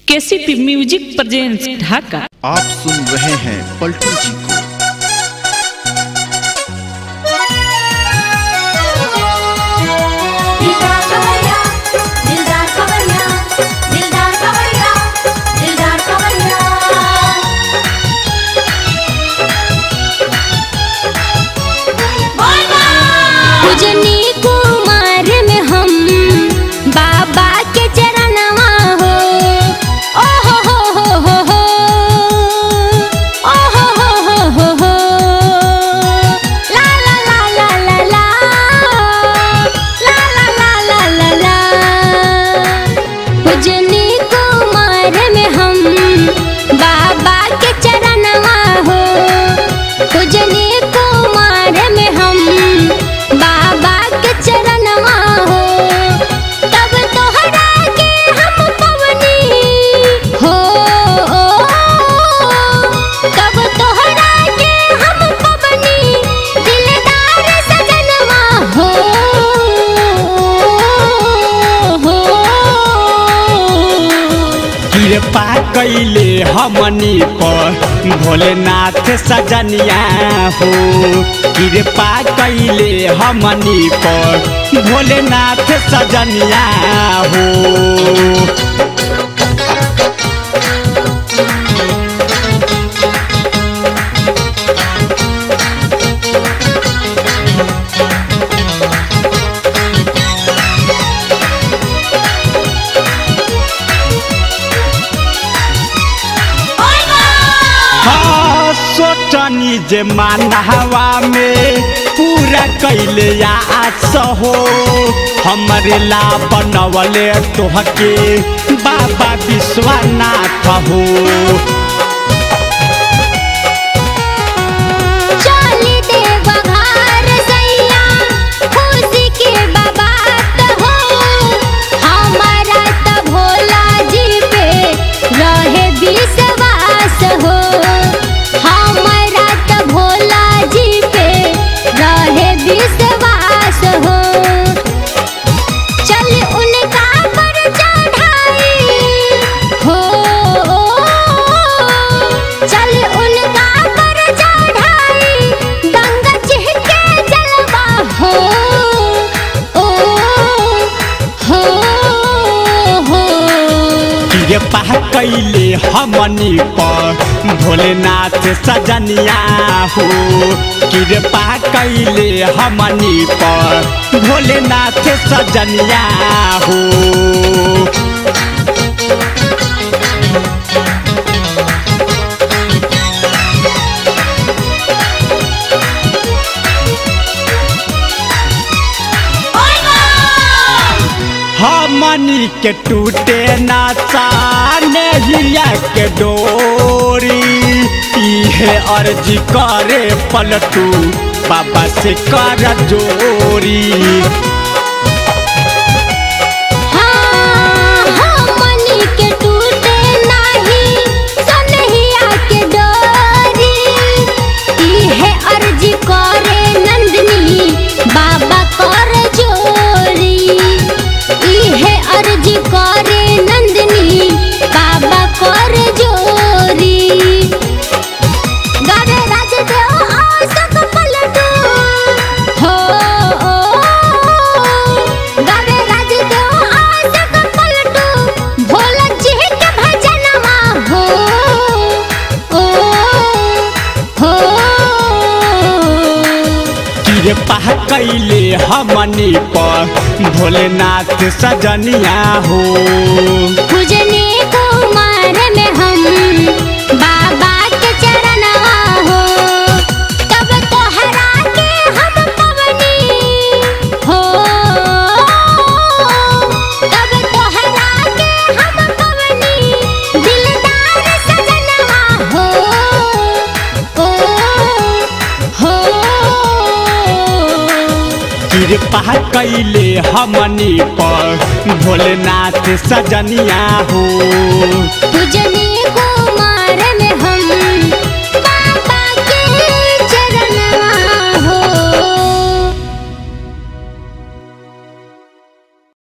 KCP music presents ढाका। आप सुन रहे हैं पलटू जी को। कृपा कैले हमनी पर भोलेनाथ सजनिया हो। कृपा कैले हमनी पर भोलेनाथ सजनिया हो। सोचनी जे मानहवा में पूरा कैले आस हो। हमरे ला बनवले तोहके बाबा विश्वनाथ हो। कृपा कैले हमनी पर भोलेनाथ सजनिया हो। कृपा कैले हमनी पर भोलेनाथ सजनिया हो। हमनी के टूटे ना नैया के डोरी। इहे अर्जी करे पलटू बाबा से कर जोरी। कृपा कैले हमनी पर भोलेनाथ सजनिया हो। पूजने कुमार में हम बाबा के चरणवा हो। तब तोहरा के हम पवनी हो। तब तोहरा के हम पवनी दिलदार सजनवा हो। कृपा कैले हमनी पर भोलेनाथ सजनिया हो। पूजने